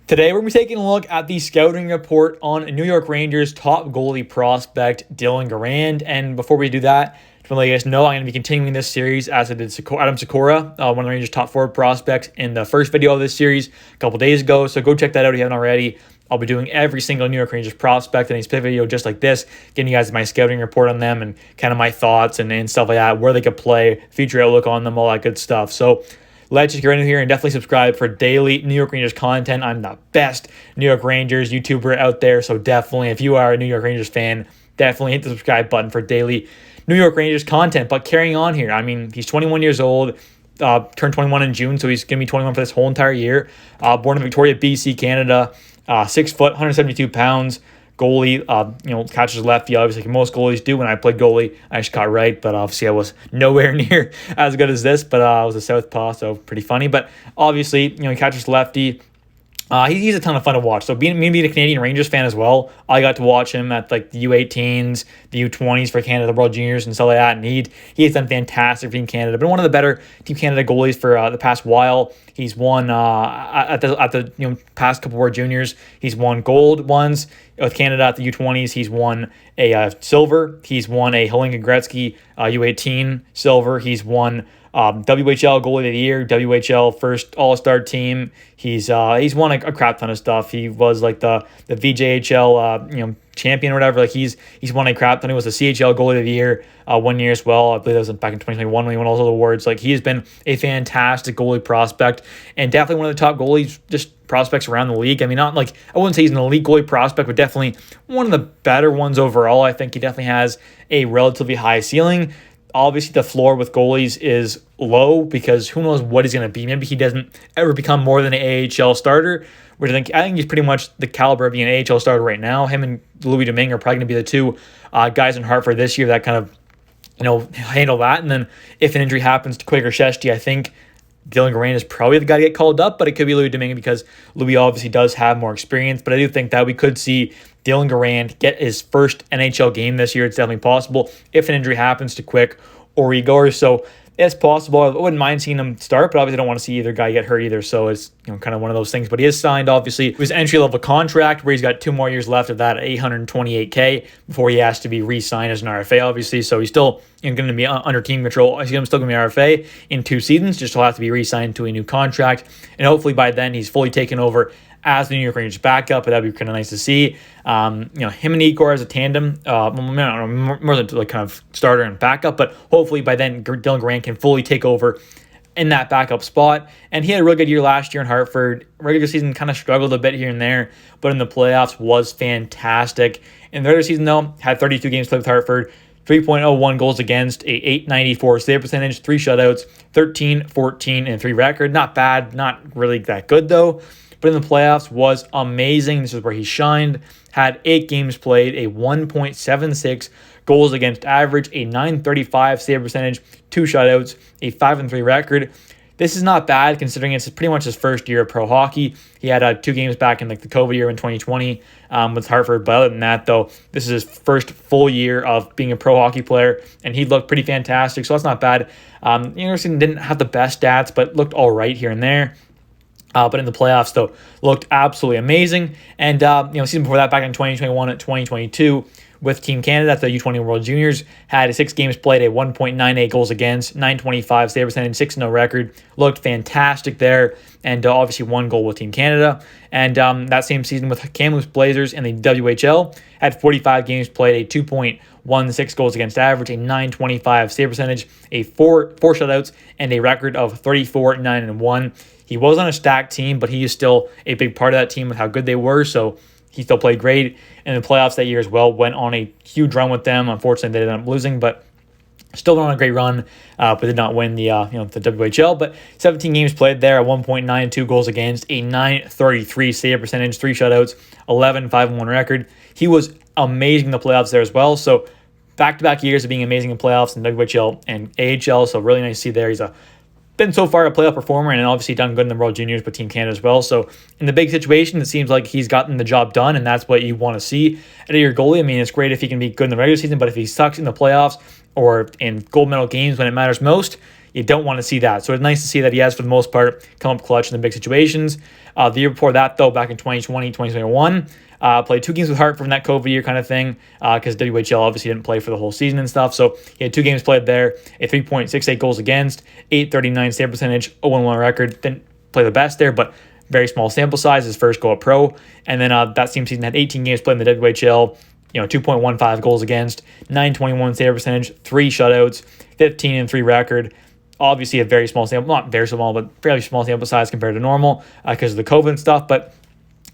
Today, we're going to be taking a look at the scouting report on New York Rangers top goalie prospect, Dylan Garand. And before we do that, just want to let you guys know I'm going to be continuing this series as I did Adam Sikora, one of the Rangers' top forward prospects, in the first video of this series a couple days ago. So go check that out if you haven't already. I'll be doing every single New York Rangers prospect in a specific video just like this, giving you guys my scouting report on them and kind of my thoughts and stuff like that, where they could play, future outlook on them, all that good stuff. So let's just get right in here and definitely subscribe for daily New York Rangers content. I'm the best New York Rangers YouTuber out there, so definitely, if you are a New York Rangers fan, definitely hit the subscribe button for daily New York Rangers content. But carrying on here, I mean, he's 21 years old, turned 21 in June, so he's going to be 21 for this whole entire year. Born in Victoria, BC, Canada, 6 foot, 172 pounds. Goalie, catches lefty, obviously, like most goalies do. When I played goalie, I just got right, but obviously I was nowhere near as good as this, but I was a southpaw, so pretty funny. But obviously, he catches lefty. He's a ton of fun to watch. So being a Canadian Rangers fan as well, I got to watch him at like the U18s, the U20s for Canada, the World Juniors, and stuff like that. And he has done fantastic for Team Canada. Been one of the better Team Canada goalies for the past while. He's won at the past couple World Juniors. He's won gold ones with Canada at the U20s. He's won a silver. He's won a Hlinka Gretzky U18 silver. He's won WHL Goalie of the Year, WHL First All-Star Team. He's won a crap ton of stuff. He was like the VJHL champion or whatever. Like he's won a crap ton. He was the CHL Goalie of the Year 1 year as well. I believe that was back in 2021 when he won all those awards. Like he has been a fantastic goalie prospect and definitely one of the top goalies just prospects around the league. I mean, not like I wouldn't say he's an elite goalie prospect, but definitely one of the better ones overall. I think he definitely has a relatively high ceiling. Obviously, the floor with goalies is low because who knows what he's going to be. Maybe he doesn't ever become more than an AHL starter, which I think he's pretty much the caliber of being an AHL starter right now. Him and Louis Domingue are probably going to be the two guys in Hartford this year that kind of handle that. And then if an injury happens to Quaker Shesty, I think Dylan Garand is probably the guy to get called up, but it could be Louis Domingue because Louis obviously does have more experience. But I do think that we could see Dylan Garand get his first NHL game this year. It's definitely possible if an injury happens to Quick or Igor. So it's possible. I wouldn't mind seeing him start, but obviously I don't want to see either guy get hurt either. So it's kind of one of those things. But he is signed, obviously, his entry-level contract where he's got 2 more years left of that at $828K before he has to be re-signed as an RFA, obviously. So he's still going to be under team control. He's still going to be RFA in 2 seasons, just he'll have to be re-signed to a new contract. And hopefully by then he's fully taken over as the New York Rangers backup, but that'd be kind of nice to see. Him and Igor as a tandem, more than like kind of starter and backup, but hopefully by then Dylan Garand can fully take over in that backup spot. And he had a really good year last year in Hartford. Regular season kind of struggled a bit here and there, but in the playoffs was fantastic. In the regular season, though, had 32 games played with Hartford, 3.01 goals against, a .894 save percentage, 3 shutouts, 13, 14, and 3 record. Not bad, not really that good, though. But in the playoffs was amazing. This is where he shined. Had 8 games played, a 1.76 goals against average, a .935 save percentage, 2 shutouts, a 5-3 record. This is not bad considering it's pretty much his first year of pro hockey. He had 2 games back in like the COVID year in 2020 with Hartford. But other than that, though, this is his first full year of being a pro hockey player, and he looked pretty fantastic. So that's not bad. Anderson didn't have the best stats, but looked all right here and there. But in the playoffs, though, looked absolutely amazing. And, season before that, back in 2021 and 2022, with Team Canada at the U20 World Juniors, had 6 games played, a 1.98 goals against, .925 save percentage, 6-0 record. Looked fantastic there, and obviously 1 goal with Team Canada. And that same season with Kamloops Blazers in the WHL, had 45 games played, a 2.16 goals against average, a .925 save percentage, a 4 shutouts, and a record of 34, 9-1. He was on a stacked team, but he is still a big part of that team with how good they were, so he still played great. In the playoffs that year as well, went on a huge run with them. Unfortunately, they ended up losing, but still went on a great run, but did not win the WHL. But 17 games played there, 1.92 goals against, a .933 save percentage, 3 shutouts, 11, 5-1 record. He was amazing in the playoffs there as well. So back-to-back years of being amazing in playoffs in WHL and AHL. So really nice to see there. He's been so far a playoff performer and obviously done good in the World Juniors with Team Canada as well. So in the big situation, it seems like he's gotten the job done, and that's what you want to see out of your goalie. I mean, it's great if he can be good in the regular season, but if he sucks in the playoffs or in gold medal games when it matters most, you don't want to see that. So it's nice to see that he has, for the most part, come up clutch in the big situations. The year before that, though, back in 2020, 2021, played 2 games with Hart from that COVID year kind of thing, because WHL obviously didn't play for the whole season and stuff. So he had 2 games played there, a 3.68 goals against, 839 save percentage, 0-1 record. Didn't play the best there, but very small sample size, his first goal at pro. And then that same season had 18 games played in the WHL, 2.15 goals against, 921 save percentage, 3 shutouts, 15-3 record. Obviously a very small sample, not very small, but fairly small sample size compared to normal because of the COVID and stuff, but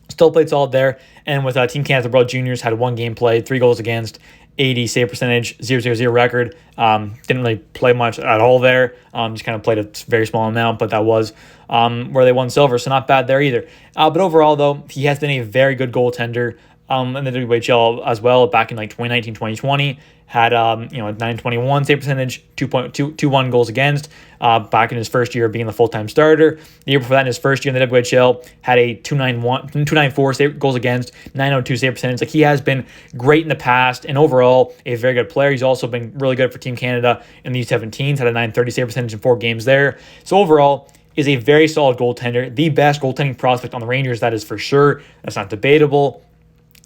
still played solid there. And with Team Canada World Juniors, had 1 game played, 3 goals against, 80 save percentage, 0-0 record. Didn't really play much at all there. Just kind of played a very small amount, but that was where they won silver, so not bad there either. But overall, though, he has been a very good goaltender in the WHL as well. Back in like 2019, 2020, had 921 save percentage, 2.21 goals against. Back in his first year of being the full-time starter. The year before that, in his first year in the WHL, had a 294 goals against, 902 save percentage. Like, he has been great in the past, and overall a very good player. He's also been really good for Team Canada in the U17s. Had a 930 save percentage in 4 games there. So overall, is a very solid goaltender, the best goaltending prospect on the Rangers. That is for sure. That's not debatable.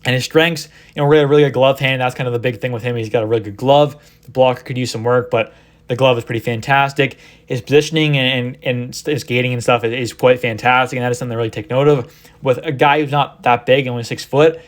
And his strengths, really good glove hand. That's kind of the big thing with him. He's got a really good glove. The blocker could use some work, but the glove is pretty fantastic. His positioning and his skating and stuff is quite fantastic, and that is something to really take note of. With a guy who's not that big and only 6 foot,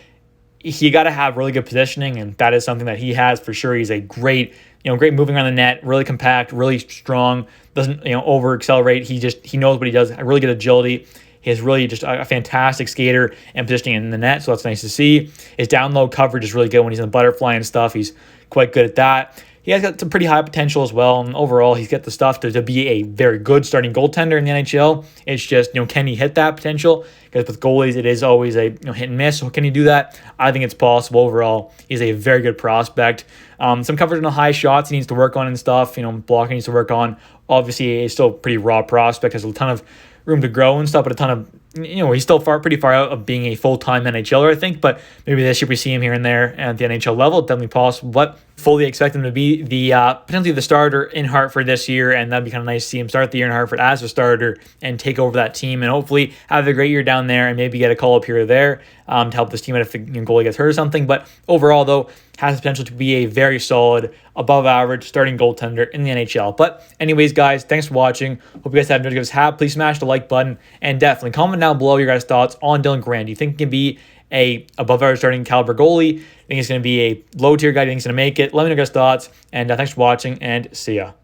you got to have really good positioning, and that is something that he has for sure. He's a great moving around the net, really compact, really strong, doesn't over accelerate. He knows what he does. Really good agility. He's really just a fantastic skater and positioning in the net, so that's nice to see. His down low coverage is really good when he's in the butterfly and stuff. He's quite good at that. He has got some pretty high potential as well, and overall, he's got the stuff to be a very good starting goaltender in the NHL. It's just, can he hit that potential? Because with goalies, it is always a hit and miss. So can he do that? I think it's possible. Overall, he's a very good prospect. Some coverage on the high shots he needs to work on and stuff. Blocking needs to work on. Obviously, he's still a pretty raw prospect. Has a ton of room to grow and stuff, but a ton of, he's still pretty far out of being a full-time NHLer, I think, but maybe this year we see him here and there at the NHL level. Definitely possible, but fully expect him to be the potentially the starter in Hartford this year, and that'd be kind of nice to see him start the year in Hartford as a starter and take over that team, and hopefully have a great year down there and maybe get a call up here or there to help this team out if the goalie gets hurt or something. But overall, though, has the potential to be a very solid, above-average starting goaltender in the NHL. But anyways, guys, thanks for watching. Hope you guys have enjoyed. If you guys have, please smash the like button, and definitely comment down below your guys' thoughts on Dylan Garand. Do you think he can be a above-average starting caliber goalie? Do you think he's going to be a low-tier guy? Do you think he's going to make it? Let me know your guys' thoughts, and thanks for watching, and see ya.